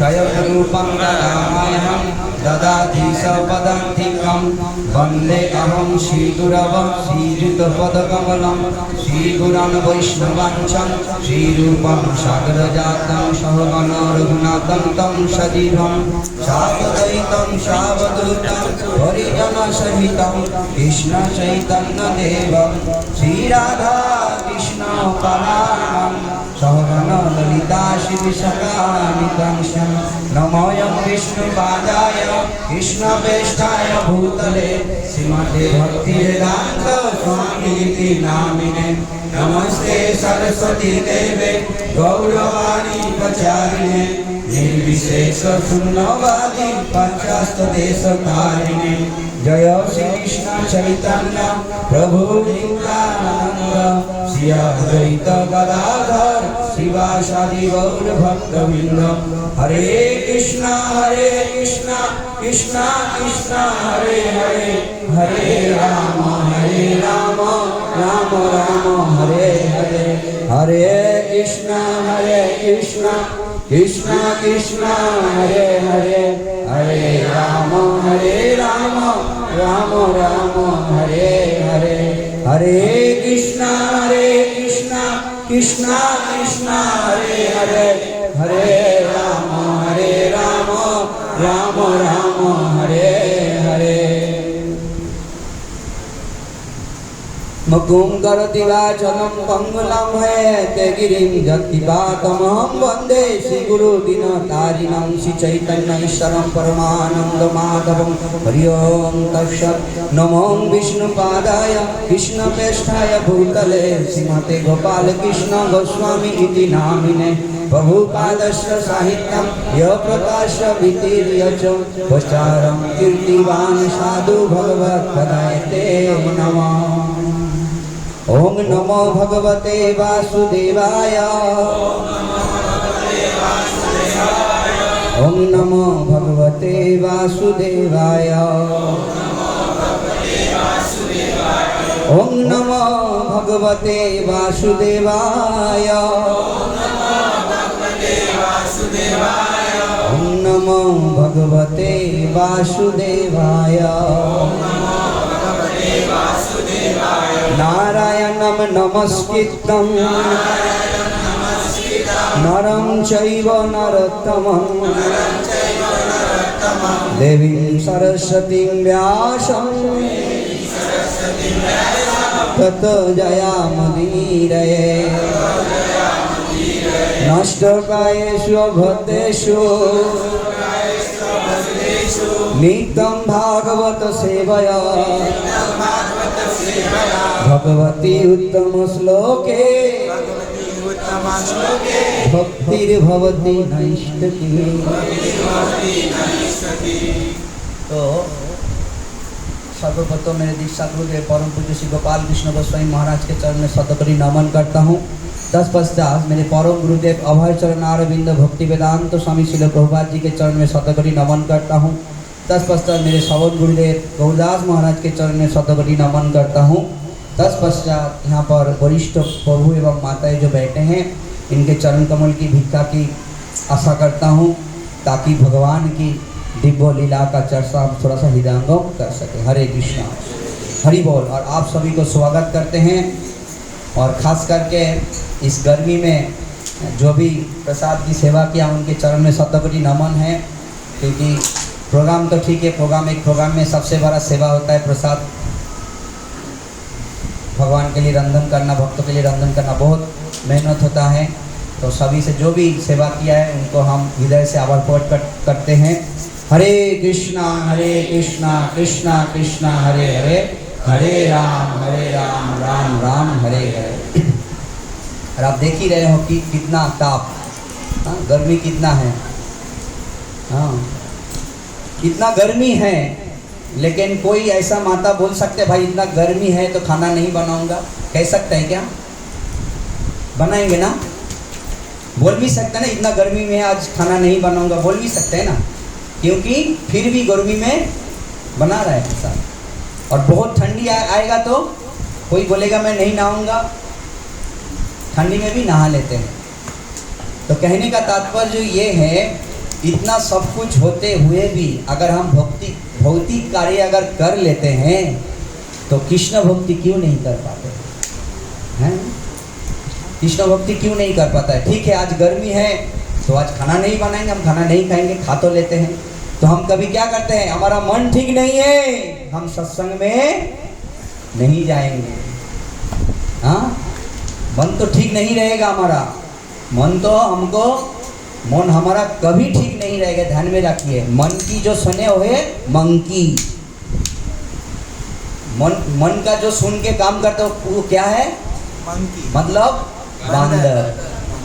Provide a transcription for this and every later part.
स्वयंरूपं ददाम्यहं ददाति सपदान्तिकं वन्दे अहं श्रीगुरवं श्रीयुतपदकमलं श्रीगुरं वैष्णवांचं श्रीरूपं सागरजातं सहगण रघुनाथं तं सजीवं सावधैतं सावधूतं हरिजनसहितं कृष्णचैतन्यदेवं श्रीराधा कृष्णपरायणं सहगण ललिता श्रीविशाखान्वितं नमोऽयं विष्णुपादाय कृष्णप्रेष्ठाय भूतले श्रीमते भक्तिवेदान्त स्वामीति नामिने नमस्ते सरस्वती देवे गौरवाणी प्रचारिणे निर्विशेष शून्यवादी पाश्चात्यदेशकारिणे जय श्री कृष्ण चैतन्य प्रभु नित्यानंद श्री अद्वैत गदाधर शिवासादि गौर भक्तवृंद हरे कृष्णा कृष्णा कृष्णा हरे हरे हरे राम राम राम हरे हरे हरे कृष्णा कृष्णा कृष्णा हरे हरे हरे राम राम राम हरे हरे हरे कृष्णा कृष्णा कृष्णा हरे हरे हरे राम राम राम हरे हरे मुकुं करोति वाचनं पंगुलंघयते गिरिं जत्थिपातमहं वन्दे श्रीगुरुदीनतारिणं श्रीचैतन्यईश्वरं परमानन्दमाधवं हरि ओं तत्सत् नमो विष्णुपादाय कृष्णप्रेष्ठाय भूतले श्रीमते गोपालकृष्ण गोस्वामी इति नामिने प्रभुपादस्य साहित्यं यप्रकाश्य वितीर्यच प्रचारं कीर्तिवान् साधु भगवत्पदायते नमः। ओम नमो भगवते वासुदेवाय ओम नमो भगवते वासुदेवाय ओम नमो भगवते वासुदेवाय ओम नमो भगवते वासुदेवाय नारायणं नमस्कृतं नरं चैव नरोत्तमं देवीं सरस्वतीं व्यासं ततो जयामुदीरये नष्टकायेषु भक्तेषु नित्यं भागवत सेवया भगवती उत्तम श्लोके भक्तिर्भवति नैष्ठिकी। तो सर्वप्रथम मेरे दीक्षा गुरुदेव परम पूज्य श्री गोपाल कृष्ण गोस्वामी महाराज के चरण में शतकोटि नमन करता हूँ। तत्पश्चात मेरे परम गुरुदेव अभय चरणारविंद भक्ति वेदांत स्वामी श्रील प्रभुपाद जी के चरण में शतकोटि नमन करता हूँ। तत्पश्चात मेरे सवन गुरुदेव गौरदास महाराज के चरण में शतकोटि नमन करता हूँ। तत्पश्चात यहाँ पर वरिष्ठ प्रभु एवं माताएं जो बैठे हैं इनके चरण कमल की भिक्षा की आशा करता हूँ ताकि भगवान की दिव्य लीला का चर्चा हम थोड़ा सा हृदयंगम कर सके। हरे कृष्णा हरि बोल। और आप सभी को स्वागत करते हैं और ख़ास करके इस गर्मी में जो भी प्रसाद की सेवा किया उनके चरण में शतकोटि नमन है, क्योंकि प्रोग्राम तो ठीक है, प्रोग्राम में सबसे बड़ा सेवा होता है प्रसाद। भगवान के लिए रंधन करना, भक्तों के लिए रंधन करना बहुत मेहनत होता है। तो सभी से जो भी सेवा किया है उनको हम हृदय से आभार प्रकट करते हैं। हरे कृष्णा कृष्णा कृष्णा हरे हरे हरे राम राम राम हरे हरे। और आप देख ही रहे हो कि कितना ताप, गर्मी कितना है, कितना गर्मी है। लेकिन कोई ऐसा माता बोल सकते भाई इतना गर्मी है तो खाना नहीं बनाऊंगा, कह सकते हैं क्या? बनाएंगे ना, बोल भी सकते हैं ना, इतना गर्मी में आज खाना नहीं बनाऊंगा, बोल भी सकते हैं ना, क्योंकि फिर भी गर्मी में बना रहा है ऐसा। और बहुत ठंडी आएगा तो कोई बोलेगा मैं नहीं नहाऊंगा, ठंडी में भी नहा लेते हैं। तो कहने का तात्पर्य ये है इतना सब कुछ होते हुए भी अगर हम भौतिक कार्य अगर कर लेते हैं तो कृष्ण भक्ति क्यों नहीं कर पाते हैं? कृष्ण भक्ति क्यों नहीं कर पाता है? ठीक है, आज गर्मी है तो आज खाना नहीं बनाएंगे, हम खाना नहीं खाएंगे, खा तो लेते हैं। तो हम कभी क्या करते हैं, हमारा मन ठीक नहीं है, हम सत्संग में नहीं जाएंगे। हाँ, मन तो ठीक नहीं रहेगा हमारा, मन हमारा कभी ठीक नहीं रहेगा। ध्यान में रखिए, मन की जो सुने हुए मंकी, मन का जो सुन के काम करता है वो क्या है? मंकी, मतलब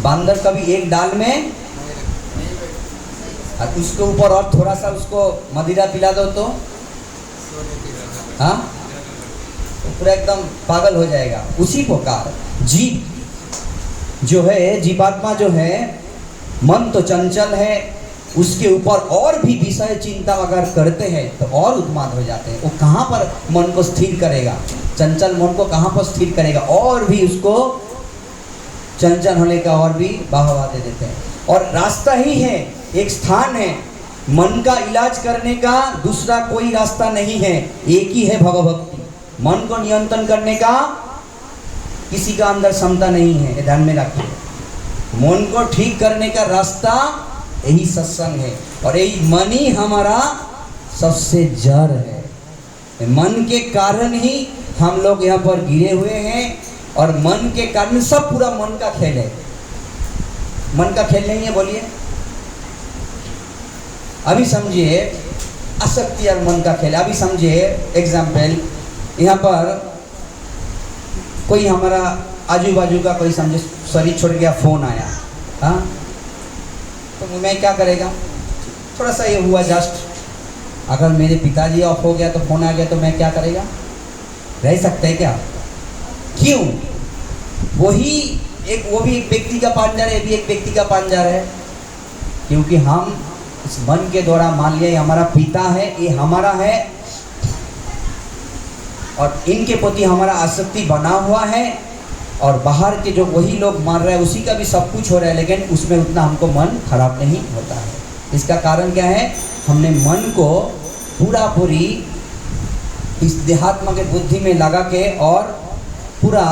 बांदर कभी एक डाल में, उसके ऊपर और थोड़ा सा उसको मदिरा पिला दो तो हाँ, तो पूरा एकदम पागल हो जाएगा। उसी प्रकार जीव जो है, जीवात्मा जो है, मन तो चंचल है, उसके ऊपर और भी विषय चिंता अगर करते हैं तो और उन्माद हो जाते हैं। वो कहाँ पर मन को स्थिर करेगा? चंचल मन को कहाँ पर स्थिर करेगा? और भी उसको चंचल होने का और भी बढ़ावा दे देते हैं। और रास्ता ही है, एक स्थान है, मन का इलाज करने का दूसरा कोई रास्ता नहीं है, एक ही है भगवभक्ति। मन को नियंत्रण करने का किसी का अंदर क्षमता नहीं है, ध्यान में रखिए। मन को ठीक करने का रास्ता यही सत्संग है, और यही मन ही हमारा सबसे जड़ है। मन के कारण ही हम लोग यहाँ पर गिरे हुए हैं, और मन के कारण सब पूरा मन का खेल है। मन का खेल नहीं है, बोलिए। अभी समझिए, आसक्ति और मन का खेल। अभी समझिए एग्जाम्पल, यहाँ पर कोई हमारा आजू बाजू का कोई समझे शरीर छोड़ गया, फोन आया, हाँ, तो मैं क्या करेगा? थोड़ा सा ये हुआ जस्ट, अगर मेरे पिताजी ऑफ हो गया तो फोन आ गया तो मैं क्या करेगा? रह सकते हैं क्या? क्यों? वो भी एक व्यक्ति का पांजर है, भी एक व्यक्ति का पांजर है, क्योंकि हम इस मन के द्वारा मान लिया ये हमारा पिता है, ये हमारा है, और इनके प्रति हमारा आसक्ति बना हुआ है, और बाहर के जो वही लोग मार रहे हैं उसी का भी सब कुछ हो रहा है, लेकिन उसमें उतना हमको मन खराब नहीं होता है। इसका कारण क्या है? हमने मन को पूरी इस देहात्मा के बुद्धि में लगा के और पूरा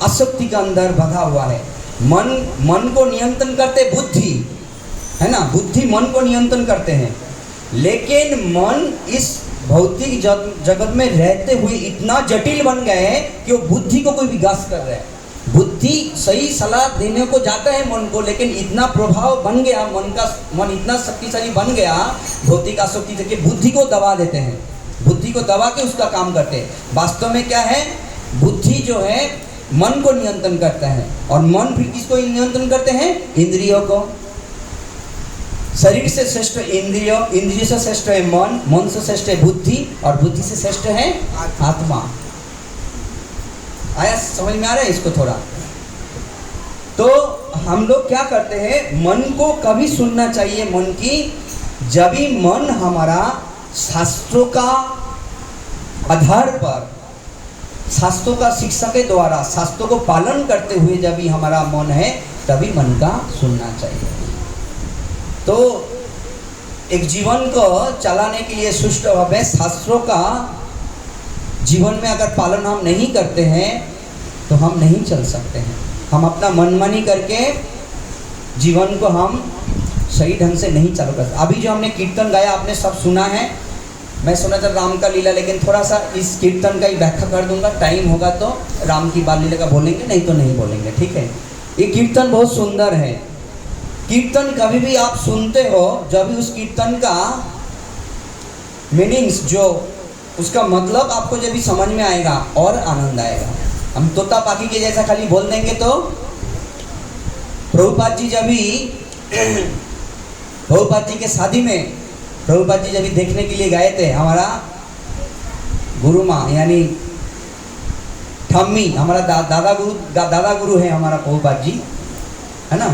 आसक्ति के अंदर बंधा हुआ है। मन को नियंत्रण करते बुद्धि है ना, बुद्धि मन को नियंत्रण करते हैं, लेकिन मन इस भौतिक जगत में रहते हुए इतना जटिल बन गए कि वो बुद्धि को कोई विकास कर रहे हैं। बुद्धि सही सलाह देने को जाता है मन को, लेकिन इतना प्रभाव बन गया, मन इतना शक्तिशाली बन गया भौतिक आसक्ति से कि बुद्धि को दबा देते हैं, बुद्धि को दबा के उसका काम करते हैं। वास्तव में क्या है? बुद्धि जो है मन को नियंत्रण करता है, और मन फिर किसको नियंत्रण करते हैं? इंद्रियों को। शरीर से श्रेष्ठ इंद्रिय, इंद्रिय से श्रेष्ठ है मन, मन से श्रेष्ठ है बुद्धि, और बुद्धि से श्रेष्ठ है आत्मा। आया समझ में आ रहा है इसको थोड़ा? तो हम लोग क्या करते हैं, मन को कभी सुनना चाहिए मन की, जब भी मन हमारा शास्त्रों का आधार पर, शास्त्रों का शिक्षा के द्वारा, शास्त्रों को पालन करते हुए जब भी हमारा मन है, तभी मन का सुनना चाहिए। तो एक जीवन को चलाने के लिए सुष्ट भाव शास्त्रों का जीवन में अगर पालन हम नहीं करते हैं तो हम नहीं चल सकते हैं। हम अपना मनमानी करके जीवन को हम सही ढंग से नहीं चला सकते। अभी जो हमने कीर्तन गाया आपने सब सुना है, मैं सुना था राम का लीला, लेकिन थोड़ा सा इस कीर्तन का ही व्याख्या कर दूंगा, टाइम होगा तो राम की बाल लीला का बोलेंगे, नहीं तो नहीं बोलेंगे, ठीक है। ये कीर्तन बहुत सुंदर है। कीर्तन कभी भी आप सुनते हो, जब भी उस कीर्तन का मीनिंग्स, जो उसका मतलब आपको जब भी समझ में आएगा और आनंद आएगा। हम तोता पाखी के जैसा खाली बोल देंगे तो प्रभुपाद जी जब भी प्रभुपाद जी के शादी में प्रभुपाद जी जब भी देखने के लिए गए थे, हमारा गुरु माँ यानी ठम्मी, हमारा दादा गुरु है हमारा प्रभुपाद जी, है ना,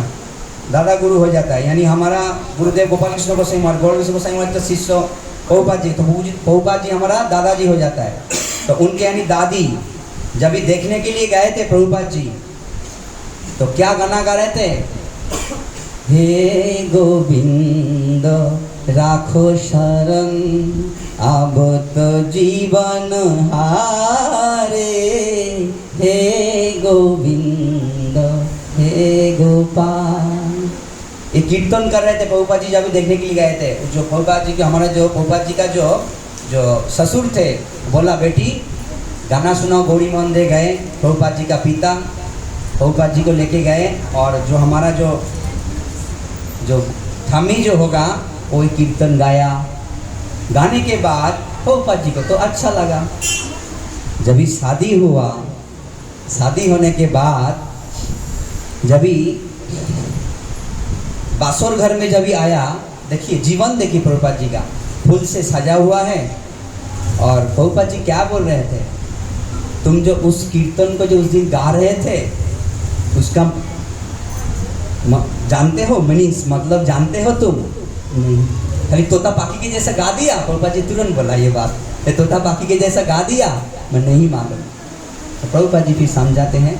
दादा गुरु हो जाता है, यानी हमारा गुरुदेव गोपाल कृष्ण गोसाई महाराज, गौर गोसाई महाराज का शिष्य प्रभुपाद जी, तो प्रभुपाद जी हमारा दादाजी हो जाता है। तो उनके यानी दादी जब भी देखने के लिए गए थे प्रभुपाद जी, तो क्या गाना गा रहे थे? हे गोविंद गोविंद राखो शरण, अब तो जीवन हारे, हे गोविंद हे गोपाल। ये कीर्तन कर रहे थे प्रभुपाद जी, जब देखने के लिए गए थे। जो प्रभुपाद जी के हमारा जो प्रभुपाद जी का जो ससुर थे, बोला बेटी गाना सुनाओ, गौरी मंदिर गए। प्रभुपाद जी का पिता प्रभुपाद जी को लेके गए, और जो हमारा जो थामी जो होगा वो कीर्तन गाया। गाने के बाद प्रभुपाद जी को तो अच्छा लगा। जब ही शादी हुआ, शादी होने के बाद जब ही बासुर घर में जब ही आया, देखिए जीवन देखिए प्रभुपाद जी का, फूल से सजा हुआ है। और प्रभुपाद जी क्या बोल रहे थे, तुम जो उस कीर्तन को जो उस दिन गा रहे थे उसका जानते हो मीनिंग्स, मतलब जानते हो तुम? नहीं, खाली तोता पाखी के जैसा गा दिया। प्रभुपाद जी तुरंत बोला ये बात, ये तोता पाखी के जैसा गा दिया, मैं नहीं मालूम। तो प्रभुपाद जी फिर समझाते हैं।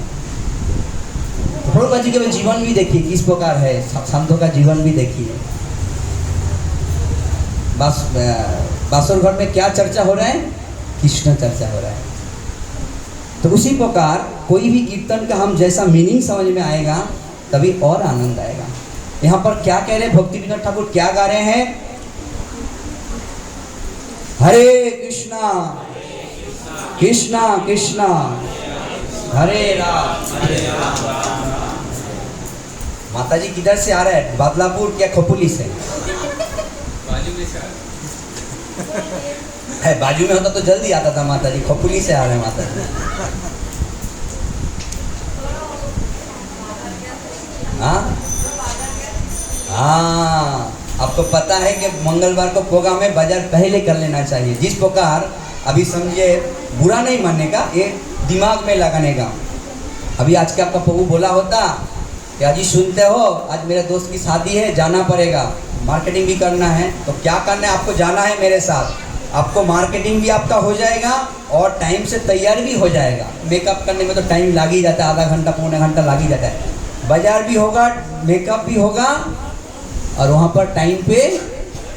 प्रभुपाद जी के जीवन भी देखिए किस प्रकार है, संतों का जीवन भी देखिए। बस बासुर घर में क्या चर्चा हो रहा है? कृष्ण चर्चा हो रहा है। तो उसी प्रकार कोई भी कीर्तन का हम जैसा मीनिंग समझ में आएगा तभी और आनंद आएगा। यहाँ पर क्या कह रहे हैं भक्ति विनोद ठाकुर, क्या गा रहे हैं? हरे कृष्णा कृष्णा कृष्णा हरे राम हरे राम। माता जी किधर से आ रहा है? बदलापुर क्या खोपुली से? है बाजू में होता तो जल्दी आता था माता जी, खोपुली से आ रहे हैं माता जी। हाँ, आपको पता है कि मंगलवार को प्रोग्राम में बाजार पहले कर लेना चाहिए। जिस प्रकार अभी समझिए, बुरा नहीं मानने का, ये दिमाग में लगाने का। अभी आज के आपका प्रभु बोला होता कि अजी सुनते हो आज मेरे दोस्त की शादी है, जाना पड़ेगा, मार्केटिंग भी करना है। तो क्या करना है आपको? जाना है मेरे साथ। आपको मार्केटिंग भी आपका हो जाएगा और टाइम से तैयार भी हो जाएगा। मेकअप करने में तो टाइम लग ही जाता है, आधा घंटा पौने घंटा लग ही जाता है। बाजार भी होगा, मेकअप भी होगा और वहाँ पर टाइम पे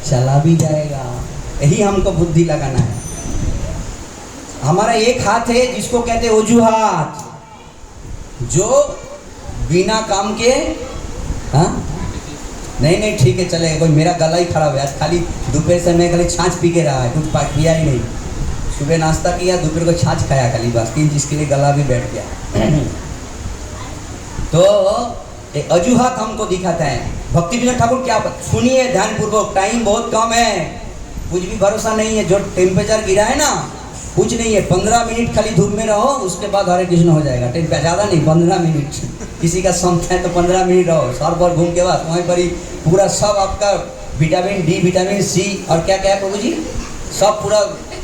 चला भी जाएगा। यही हमको बुद्धि लगाना है। हमारा एक हाथ है जिसको कहते हैं वजूहात, जो बिना काम के नहीं ठीक है चलेगा। कोई मेरा गला ही खराब है आज, खाली दोपहर से मैं खाली छाछ पी के रहा है, कुछ पिया ही नहीं। सुबह नाश्ता किया, दोपहर को छाछ खाया खाली, बस 3 चीज के लिए गला भी बैठ गया। तो अजूहात हमको दिखाता है। भक्ति विनोद ठाकुर क्या सुनिए ध्यान पूर्वक, टाइम बहुत कम है, कुछ भी भरोसा नहीं है। जो टेम्परेचर गिरा है ना, कुछ नहीं है। 15 मिनट खाली धूप में रहो, उसके बाद हरे कृष्ण हो जाएगा। टेम्परेचर ज़्यादा नहीं, 15 मिनट। किसी का संत है तो 15 मिनट रहो, सर पर घूम के बाद वहीं पर ही पूरा सब आपका विटामिन डी, विटामिन सी और क्या क्या है प्रभु जी, सब पूरा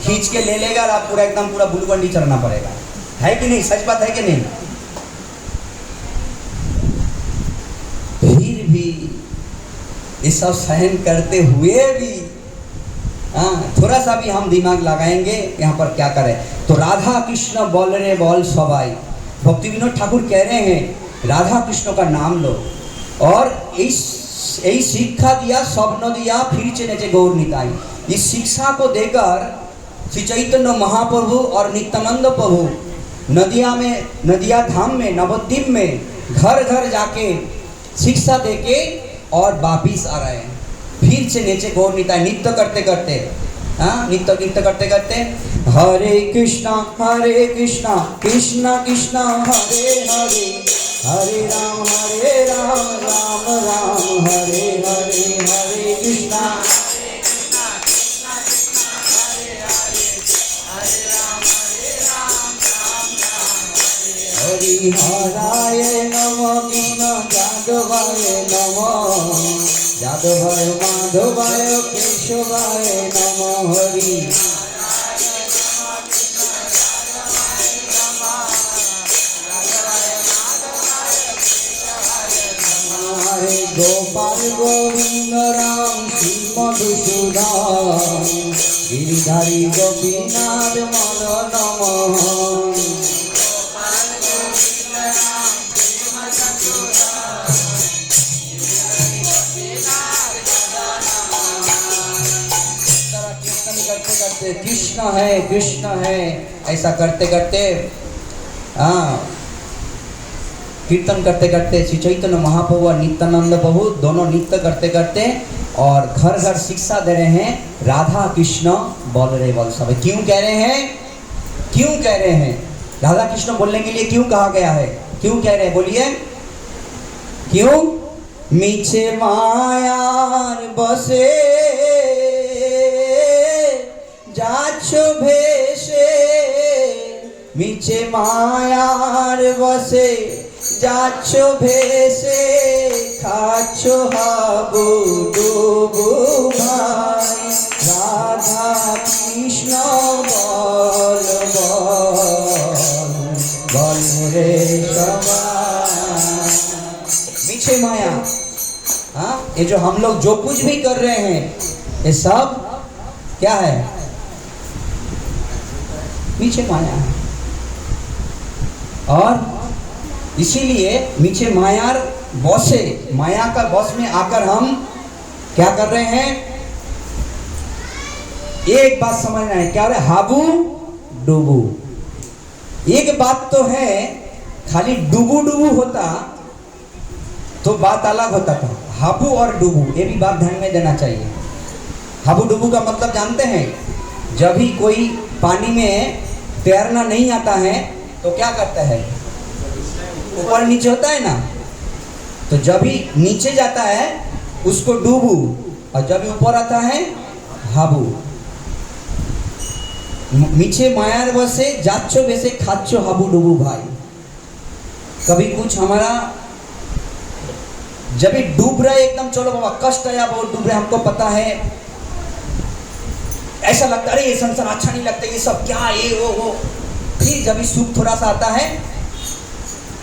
खींच के ले लेगा और आप पूरा एकदम पूरा बुलबंडी चढ़ना पड़ेगा। है कि नहीं? सच बात है कि नहीं? फिर भी ये सब सहन करते हुए भी थोड़ा सा भी हम दिमाग लगाएंगे यहाँ पर क्या करें। तो राधा कृष्ण बोल रहे बोल सबाई, भक्ति विनोद ठाकुर कह रहे हैं राधा कृष्ण का नाम लो। और यही शिक्षा दिया, स्वप्न दिया, फिर चले गौर निताई। इस शिक्षा को देकर श्री चैतन्य महाप्रभु और नित्यानंद प्रभु नदिया धाम में, नवद्वीप में घर घर जाके शिक्षा देके और वापिस आ रहे हैं। फिर से नीचे गौर निताई नित्य करते करते, नित्य करते करते हरे कृष्णा कृष्णा कृष्णा हरे हरे, हरे राम राम राम हरे हरे, हरे कृष्णा हरि हराय नमः कृष्ण जादवाय नमः, जादवाय माधवाय केशवाय नमः हरि। हरे गोपाल गोविंद राम श्री मधुसूदन, गिरिधारी गोपीनाथ मदन मोहन। से कृष्ण है ऐसा करते करते कीर्तन करते करते श्री चैतन्य महाप्रभु और नित्यानंद प्रभु दोनों नृत्य करते करते और घर घर शिक्षा दे रहे हैं, राधा कृष्ण बोल रहे बोल सब। क्यों कह रहे हैं राधा कृष्ण बोलने के लिए क्यों कहा गया है, क्यों कह रहे हैं बोलिए क्यों? मीछे मायार बसे जाच्छो भेषे, मीछे मायार बसे जाच्छो भेषे खाच्छो हाबू डूबू भाई, राधा कृष्ण बोल रे मीछे माया। हाँ, ये जो हम लोग जो कुछ भी कर रहे हैं ये सब क्या है? मीछे माया है। और इसीलिए मीछे मायार बसे, माया का बस में आकर हम क्या कर रहे हैं? एक बात समझना है, क्या है? हाबू डूबू। एक बात तो है, खाली डूबू डूबू होता तो बात अलग होता था। हाबू और डूबू ये भी बात ध्यान में देना चाहिए। हाबू डूबू का मतलब जानते हैं? जब भी कोई पानी में तैरना नहीं आता है तो क्या करता है? ऊपर नीचे होता है ना, तो जब भी नीचे जाता है उसको डूबू और जब भी ऊपर आता है हाबू। मीछे मायार बसे जाच्छो वैसे खाच्छो हाबू डूबू भाई। कभी कुछ हमारा जब भी डूब रहे एकदम, चलो बाबा कष्ट आया बहुत डूब रहे, हमको पता है, ऐसा लगता है ये संसार अच्छा नहीं लगता, ये सब क्या ये वो। फिर जब भी सुख थोड़ा सा आता है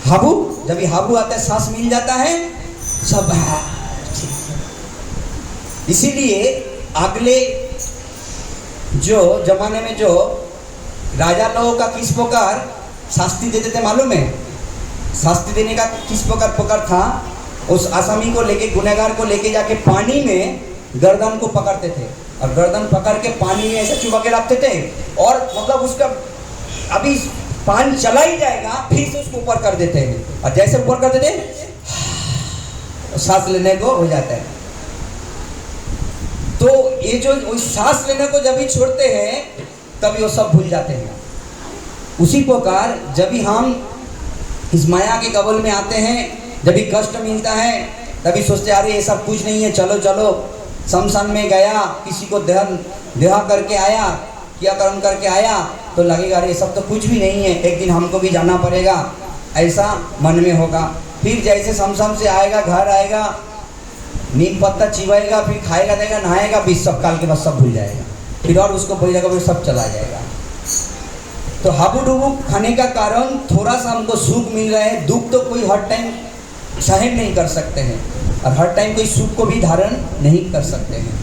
हाबू, जब भी हाबू आता है सांस मिल जाता है सब। इसीलिए अगले जो जमाने में जो राजा लोगों का किस प्रकार शास्ति देते थे मालूम है? शास्ति देने का किस प्रकार था? उस आसामी को लेके, गुनहगार को लेके जाके पानी में गर्दन को पकड़ते थे और गर्दन पकड़ के पानी में ऐसे चुबा के रखते थे और मतलब उसका अभी पानी चला ही जाएगा फिर से उसको ऊपर कर देते हैं और जैसे ऊपर कर देते हैं सांस लेने को हो जाता है। तो ये जो सांस लेने को जब भी छोड़ते हैं तभी वो सब भूल जाते हैं। उसी प्रकार जब भी हम इस माया के कबल में आते हैं, जब भी कष्ट मिलता है तभी सोचते अरे ये सब कुछ नहीं है, चलो चलो शमशान में गया, किसी को देहा करके आया, किया कर्म करके आया तो लगेगा अरे ये सब तो कुछ भी नहीं है, एक दिन हमको भी जाना पड़ेगा, ऐसा मन में होगा। फिर जैसे शमशान से आएगा, घर आएगा, नीम पत्ता चिबाएगा, फिर खाएगा देगा, नहाएगा, फिर सब काल के बाद सब भूल जाएगा, फिर और उसको भूल जाएगा, फिर सब चला जाएगा। तो हाबू डूबू खाने का कारण थोड़ा सा हमको सुख मिल रहा है, दुख तो कोई हर टाइम सहन नहीं कर सकते हैं और हर टाइम कोई सुख को भी धारण नहीं कर सकते हैं।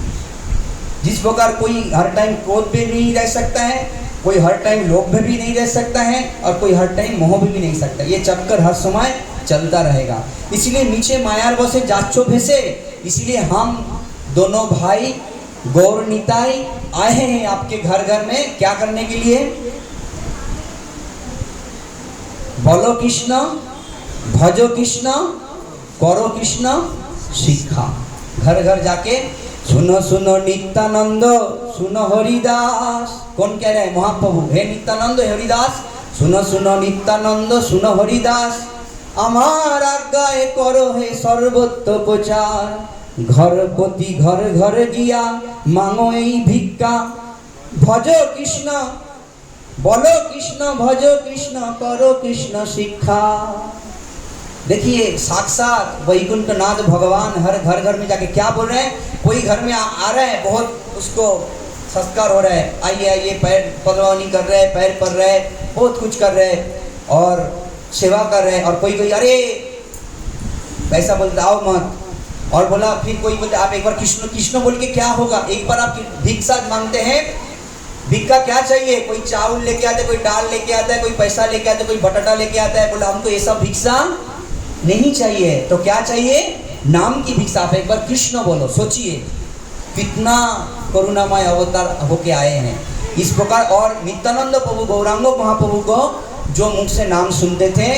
जिस प्रकार कोई हर टाइम क्रोध में नहीं रह सकता है, कोई हर टाइम लोभ में भी नहीं रह सकता है और कोई हर टाइम मोह में भी नहीं सकता, ये चक्कर हर समय चलता रहेगा। इसलिए नीचे मायार बसे जाच्छो भेसे, इसलिए हम दोनों भाई गौर निताई आए हैं आपके घर घर में क्या करने के लिए? बोलो कृष्ण, भजो कृष्ण, करो कृष्ण शिक्षा। घर घर जाके सुनो सुनो नित्यानंद, सुनो हरिदास। कौन कह रहे हैं? महाप्रभु। हे नित्यानंद, हरिदास, सुनो सुनो नित्यानंद, सुनो हरिदास, আমার আজ্ঞায় করো হে সর্বত্র প্রচার, ঘর প্রতি ঘর ঘর গিয়া মাঙো এই ভিক্ষা, ভজ কৃষ্ণ, বলো কৃষ্ণ, ভজ কৃষ্ণ, করো কৃষ্ণ শিক্ষা। देखिए साक्षात वैकुंठनाथ भगवान हर घर घर में जाके क्या बोल रहे हैं? कोई घर में आ रहा है, बहुत उसको संस्कार हो रहा है, आइए आइए, पैर पलवानी कर रहे हैं, पैर पड़ रहे हैं, बहुत कुछ कर रहे हैं और सेवा कर रहे हैं। और कोई कोई अरे ऐसा बोलता आओ मत, और बोला फिर कोई बोलते आप एक बार कृष्ण कृष्ण बोल के क्या होगा? एक बार आप भिक्षा मांगते हैं, भिक्षा क्या चाहिए? कोई चावल लेके आता है, कोई दाल लेके आता है, कोई पैसा लेके आता है, कोई बटाटा लेके आता है, बोला हमको ये सब भिक्षा नहीं चाहिए। तो क्या चाहिए? नाम की भिक्षा। आप एक बार कृष्ण बोलो, सोचिए कितना करुणामय अवतार होके आए हैं। इस प्रकार और नित्यानंद प्रभु गौरांग महाप्रभु को जो मुख से नाम सुनते थे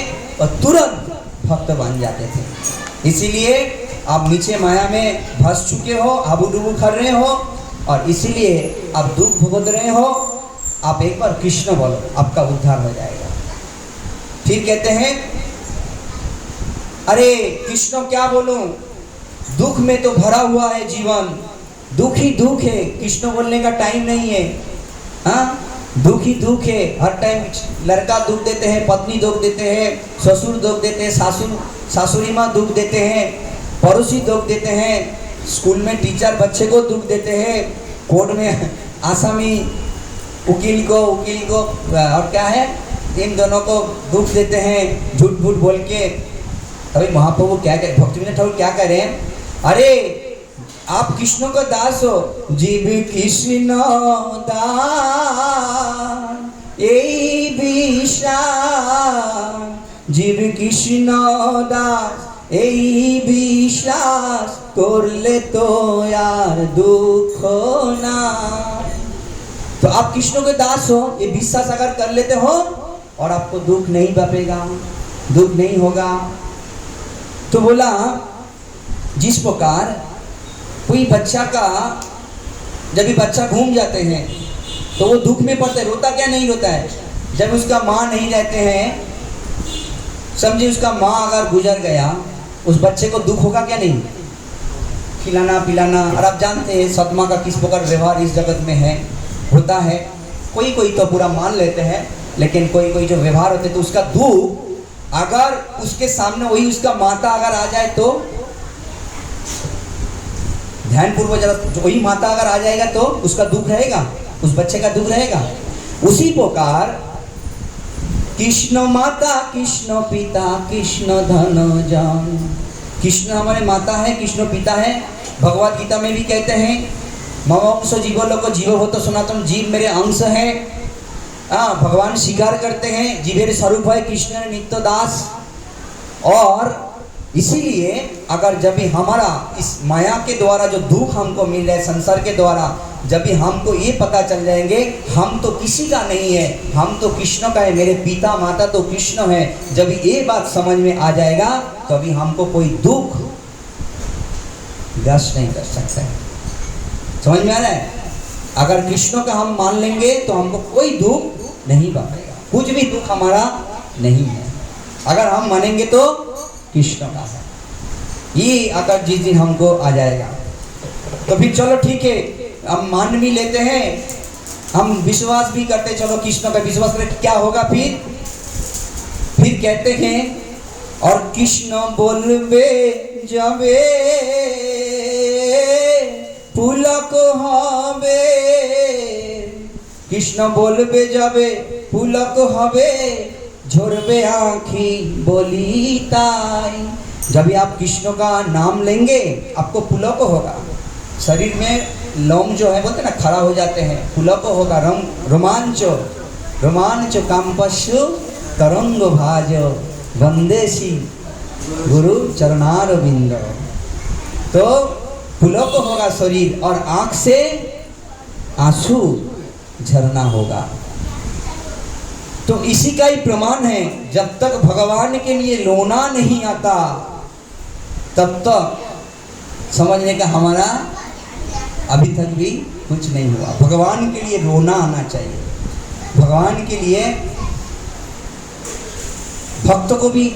और तुरंत भक्त बन जाते थे। इसीलिए आप नीचे माया में फंस चुके हो, आबू-डूबू कर रहे हो और इसीलिए आप दुख भुगत रहे हो, आप एक बार कृष्ण बोलो, आपका उद्धार हो जाएगा। फिर कहते हैं अरे कृष्ण क्या बोलूं, दुख में तो भरा हुआ है जीवन, दुख ही दुख है, कृष्ण बोलने का टाइम नहीं है। हाँ, दुख ही दुख है, हर टाइम लड़का दुख देते हैं, पत्नी दुख देते हैं, ससुर दुख देते हैं, सासुरी माँ दुख देते हैं, पड़ोसी दुख देते हैं, स्कूल में टीचर बच्चे को दुख देते हैं, कोर्ट में आसामी वकील को और क्या है, इन दोनों को दुख देते हैं झूठ मूठ बोल के। तभी महाप्रभु क्या कह, भक्तिविनोद ठाकुर क्या कह रहे हैं, अरे आप कृष्ण को दास हो, जीव कृष्ण दास यही विश्वास, जीव कृष्ण दास यही विश्वास करले तो यार दुख ना। तो आप कृष्ण के दास हो, ये विश्वास अगर कर लेते हो और आपको दुख नहीं बपेगा, दुख नहीं होगा। तो बोला जिस प्रकार कोई बच्चा का जब भी बच्चा घूम जाते हैं तो वो दुख में पड़ता है, रोता क्या नहीं रोता है, जब उसका माँ नहीं रहते हैं, समझिए उसका माँ अगर गुजर गया, उस बच्चे को दुख होगा क्या नहीं, खिलाना पिलाना। और आप जानते हैं सदमा का किस प्रकार व्यवहार इस जगत में है, होता है। कोई कोई तो पूरा मान लेते हैं, लेकिन कोई कोई जो व्यवहार होते तो उसका दुख अगर उसके सामने वही उसका माता अगर आ जाए तो ध्यान पूर्वक जरा, वही माता अगर आ जाएगा तो उसका दुख रहेगा, उस बच्चे का दुख रहेगा। उसी प्रकार कृष्ण माता, कृष्ण पिता, कृष्ण धन जान, कृष्ण हमारे माता है, कृष्ण पिता है। भगवद गीता में भी कहते हैं मम अंश जीवो लोको जीव हो तो सनातन, जीव मेरे अंश है। भगवान स्वीकार करते हैं जीवेर स्वरूप है कृष्ण नित्य दास। और इसीलिए अगर जब भी हमारा इस माया के द्वारा जो दुख हमको मिल रहा है संसार के द्वारा, जब भी हमको ये पता चल जाएंगे हम तो किसी का नहीं है, हम तो कृष्ण का है, मेरे पिता माता तो कृष्ण है, जब ये बात समझ में आ जाएगा तभी हमको कोई दुख ग्रस्त नहीं कर सकता है। समझ में आ रहा है? अगर कृष्ण का हम मान लेंगे तो हमको कोई दुख नहीं बनेगा, कुछ भी दुख हमारा नहीं है। अगर हम मानेंगे तो कृष्ण का है, ये अगर जिस दिन हमको आ जाएगा तो फिर चलो ठीक है, हम मान भी लेते हैं, हम विश्वास भी करते, चलो कृष्ण का विश्वास करें, क्या होगा फिर कहते हैं और कृष्ण बोलबे जाबे पुलक हबे, कृष्ण बोलबे जाबे पुलक हबे, झरबे आँखी बोली ताई। जब भी आप कृष्ण का नाम लेंगे आपको पुलक होगा, शरीर में लोम जो है बोलते ना खड़ा हो जाते हैं, पुलक होगा, रोमांच रोमांच कांपस्यु तरंग भाज वंदेशी गुरु चरणारविंद। तो पुलक होगा शरीर और आंख से आंसू झरना होगा। तो इसी का ही प्रमाण है, जब तक भगवान के लिए रोना नहीं आता तब तक समझने का हमारा अभी तक भी कुछ नहीं हुआ। भगवान के लिए रोना आना चाहिए, भगवान के लिए भक्त को भी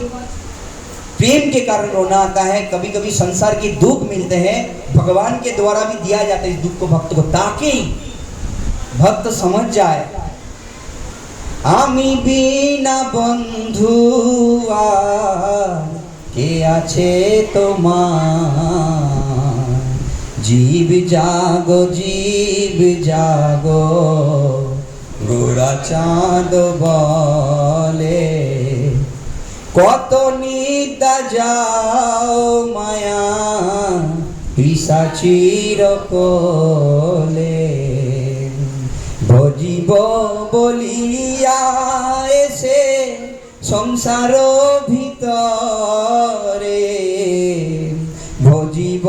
प्रेम के कारण रोना आता है। कभी कभी संसार के दुख मिलते हैं, भगवान के द्वारा भी दिया जाता है इस दुख को भक्त को, ताकि भक्त समझ जाए आमी बिना बंधु के आछे तोमार, जीव जागो गोरा चाँद बोले, कत निद्रा जाओ माया पिशाचीर कोले, भजिब बलिया एसे संसार भितरे, भजिब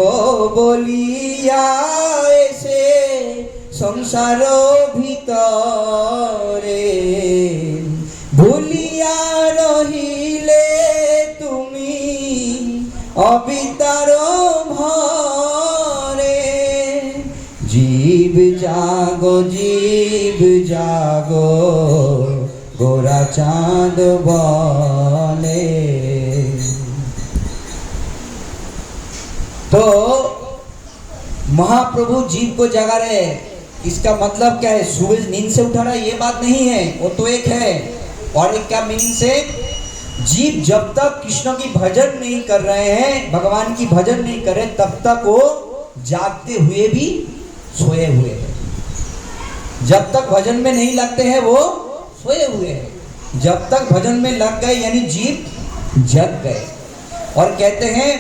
बलिया एसे संसार भितरे भूलिया रहिले तुमी अवितार भरे जीव जागो गोरा चाँद बोले। तो महाप्रभु जीव को जगा रहे, इसका मतलब क्या है? सुबह नींद से उठा रहा है ये बात नहीं है, वो तो एक है। और एक क्या मीनिंग से? जीव जब तक कृष्ण की भजन नहीं कर रहे हैं, भगवान की भजन नहीं कर रहे, तब तक वो जागते हुए भी सोए हुए हैं। जब तक भजन में नहीं लगते हैं वो सोए हुए हैं, जब तक भजन में लग गए यानी जीव जग गए। और कहते हैं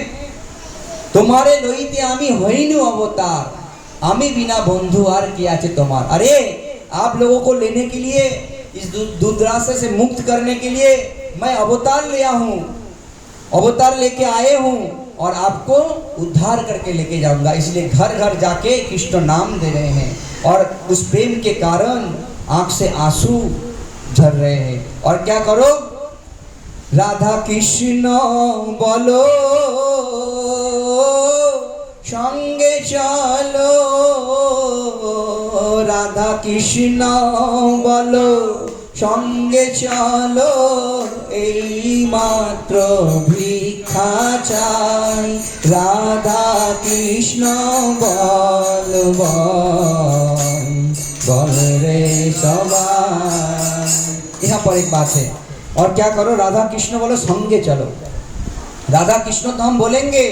तुम्हारे लइते आमी हईनु अवतार, आमी बिना बंधु आर किया चे तुम्हार। अरे आप लोगों को लेने के लिए, इस दुर्दशा से मुक्त करने के लिए मैं अवतार लिया हूँ, अवतार लेके आए हूँ और आपको उद्धार करके लेके जाऊंगा। इसलिए घर घर जाके कृष्ण नाम दे रहे हैं और उस प्रेम के कारण आंख से आंसू झर रहे हैं। और क्या करो? राधा कृष्ण बोलो संगे चलो, राधा कृष्ण बोलो संगे चलो, এই মাত্র ভিক্ষা চাই, রাধা কৃষ্ণ বল বল রে সবাই। यहाँ पर एक बात है। और क्या करो? राधा कृष्ण बोलो संगे चलो। राधा कृष्ण तो हम बोलेंगे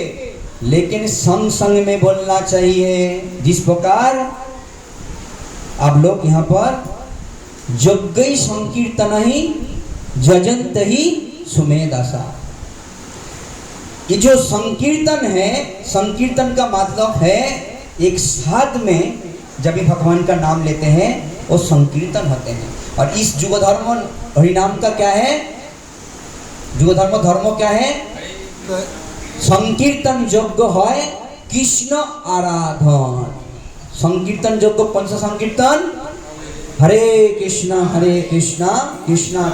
लेकिन संग संग में बोलना चाहिए। जिस प्रकार आप लोग यहाँ पर जग्गई संकीर्तन ही जजंत ही सुमेधासा, ये जो संकीर्तन है, संकीर्तन का मतलब है एक साथ में जब भी भगवान का नाम लेते हैं वो संकीर्तन होते हैं। और इस जुग धर्म हरिनाम का क्या है? जुग धर्म क्या है? संकीर्तन यज्ञ है कृष्ण आराधन। संकीर्तन यज्ञ कौन सा संकीर्तन? हरे कृष्णा कृष्णा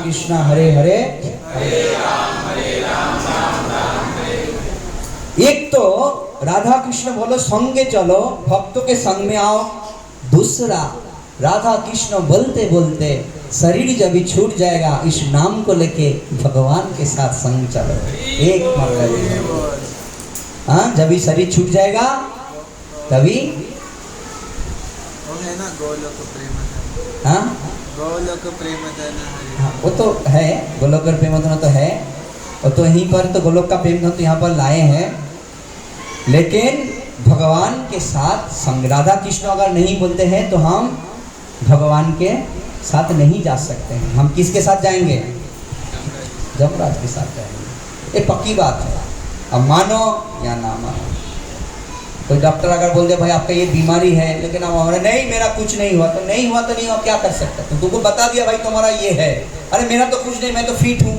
कृष्णा हरे हरे, हरे राम राम राम हरे। एक तो राधा कृष्ण बोलो संगे चलो, भक्तों के संग में आओ। दूसरा राधा कृष्ण बोलते बोलते शरीर जब भी छूट जाएगा, इस नाम को लेके भगवान के साथ संग चलो। एक मतलब हाँ, जब भी शरीर छूट जाएगा तभी हाँ गोलोक प्रेमधन। हाँ, वो तो है, गोलोक प्रेमधन तो है, वो तो यहीं पर तो गोलोक का प्रेमधन तो यहाँ पर लाए हैं। लेकिन भगवान के साथ संग, राधा कृष्ण अगर नहीं बोलते हैं तो हम भगवान के साथ नहीं जा सकते हैं। हम किसके साथ जाएंगे? जमराज के साथ जाएंगे। ये पक्की बात है, अब मानो या ना मानो। कोई डॉक्टर अगर बोल दे भाई आपका ये बीमारी है, लेकिन अब हमारा नहीं, मेरा कुछ नहीं हुआ, तो नहीं हुआ तो नहीं हुआ, क्या कर सकते? तो तुमको बता दिया भाई तुम्हारा ये है, अरे मेरा तो कुछ नहीं, मैं तो फिट हूँ।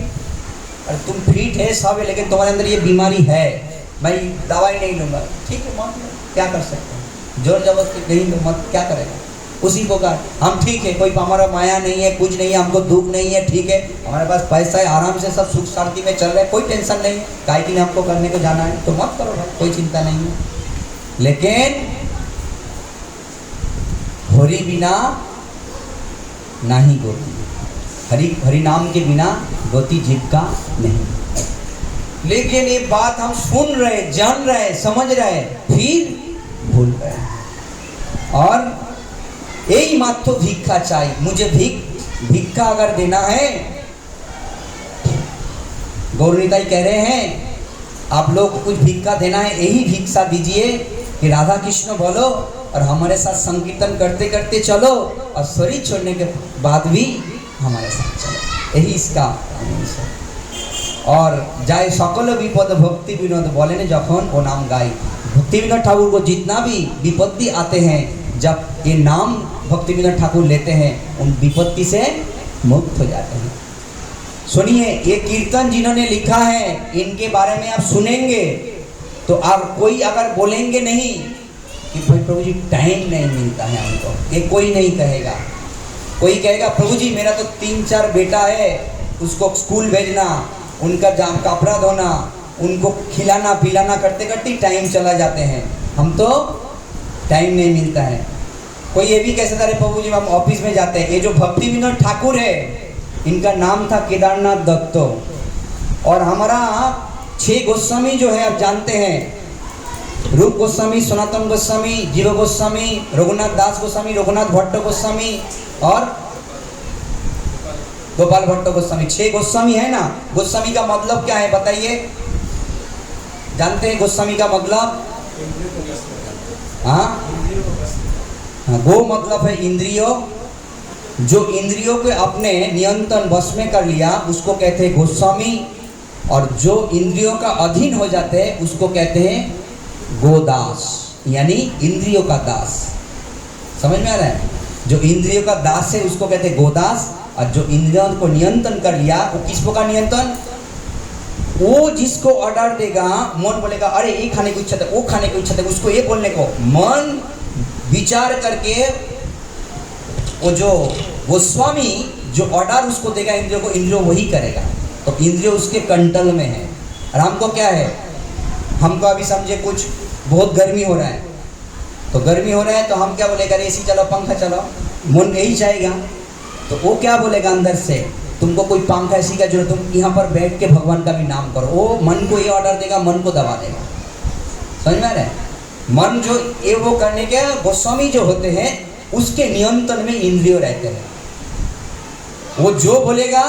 अरे तुम फिट है सब है, लेकिन तुम्हारे अंदर ये बीमारी है, मैं दवाई नहीं लूँगा, ठीक है मान लो, क्या कर सकते हैं? जोर जबरदस्ती नहीं लो मत, क्या करेगा? उसी प्रकार हम ठीक है, कोई हमारा माया नहीं है, कुछ नहीं है, हमको दुख नहीं है, ठीक है, हमारे पास पैसा है, आराम से सब सुख शांति में चल रहा है, कोई टेंशन नहीं है, काहे कि हमको करने को जाना है, तो मत करो भाई, कोई चिंता नहीं है। लेकिन हरि बिना नहीं गोती, हरि नाम के बिना गोती जीव का नहीं। लेकिन ये बात हम सुन रहे, जान रहे, समझ रहे, फिर भूल गए। और यही मात्र भिक्षा चाहिए, मुझे भिक्षा अगर देना है, गौरनीताई कह रहे हैं आप लोग को कुछ भिक्षा देना है, यही भिक्षा दीजिए कि राधा कृष्ण बोलो और हमारे साथ संकीर्तन करते करते चलो, और शरीर छोड़ने के बाद भी हमारे साथ चलो, यही इसका आदेश है। और जाए सकल विपद भक्ति विनोद बोले ने जखन वो नाम गाई, भक्ति विनोद ठाकुर को जितना भी विपत्ति आते हैं, जब ये नाम भक्ति विनोद ठाकुर लेते हैं, उन विपत्ति से मुक्त हो जाते हैं। सुनिए, ये कीर्तन जिन्होंने लिखा है, इनके बारे में आप सुनेंगे तो आप कोई अगर बोलेंगे नहीं कि भाई प्रभु जी टाइम नहीं मिलता है हमको, ये कोई नहीं कहेगा। कोई कहेगा प्रभु जी मेरा तो 3-4 बेटा है, उसको स्कूल भेजना, उनका जाम कपड़ा धोना, उनको खिलाना पिलाना करते करते टाइम चला जाते हैं, हम तो टाइम नहीं मिलता है। कोई ये भी कह सकता है प्रभु जी हम ऑफिस में जाते हैं। ये जो भक्ति विनोद ठाकुर है, इनका नाम था केदारनाथ दत्तो, और हमारा 6 गोस्वामी जो है आप जानते हैं, रूप गोस्वामी, सनातन गोस्वामी, जीव गोस्वामी, रघुनाथ दास गोस्वामी, रघुनाथ भट्ट गोस्वामी और गोपाल भट्ट गोस्वामी, 6 गोस्वामी है ना। गोस्वामी का मतलब क्या है बताइए, जानते हैं गोस्वामी का मतलब? हाँ, गो मतलब है इंद्रियों, जो इंद्रियों को अपने नियंत्रण वश में कर लिया उसको कहते हैं गोस्वामी, और जो इंद्रियों का अधीन हो जाते हैं उसको कहते हैं गोदास, यानी इंद्रियों का दास। समझ में आ रहा है? जो इंद्रियों का दास है उसको कहते हैं गोदास, और जो इंद्रियों को नियंत्रण कर लिया वो किसको का नियंत्रण? वो जिसको ऑर्डर देगा, मन बोलेगा अरे ये खाने की इच्छा है, वो खाने की इच्छा है, उसको ये बोलने को मन विचार करके वो जो गोस्वामी जो ऑर्डर उसको देगा इंद्रियों को, इंद्रियों वही करेगा। तो इंद्रियों उसके कंट्रोल में है। और हमको क्या है, हमको अभी समझे कुछ बहुत गर्मी हो रहा है, तो गर्मी हो रहा है तो हम क्या बोलेगा, एसी चलाओ पंखा चलाओ, मन यही चाहेगा। तो वो क्या बोलेगा अंदर से, तुमको कोई पंखा एसी का जरूरत, तुम यहाँ पर बैठ के भगवान का भी नाम करो। वो मन को ये ऑर्डर देगा, मन को दबा देगा। समझ में आ रहा है? मन जो ये वो करने के गोस्वामी जो होते हैं उसके नियंत्रण में इंद्रियों रहते हैं। वो जो बोलेगा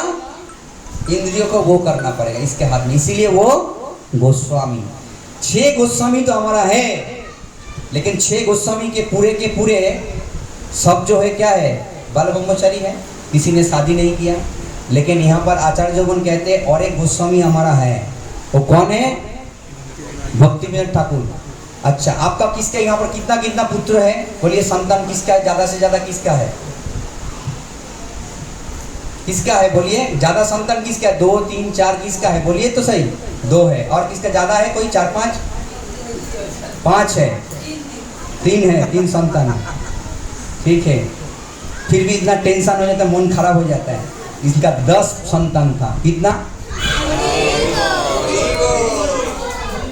इंद्रियों को वो करना पड़ेगा इसके हाथ में, इसीलिए वो गोस्वामी। 6 गोस्वामी तो हमारा है, लेकिन 6 गोस्वामी के पूरे सब जो है क्या है, बाल ब्रह्मचारी है, किसी ने शादी नहीं किया। लेकिन यहाँ पर आचार्य जोगन कहते हैं और एक गोस्वामी हमारा है, वो कौन है? भक्ति विनोद ठाकुर। अच्छा, आपका किसका यहाँ पर कितना कितना पुत्र है? बोलिए संतान किसका है, ज्यादा से ज्यादा किसका है? किसका है बोलिए? ज्यादा संतान किसका है? 2, 3, 4 किसका है? बोलिए तो सही। 2 है। और किसका ज्यादा है? कोई 4, 5? 5 है। 3 है, 3 संतान है। ठीक है, फिर भी इतना टेंशन हो जाता है, मन खराब हो जाता है। इसका 10 संतान था। कितना?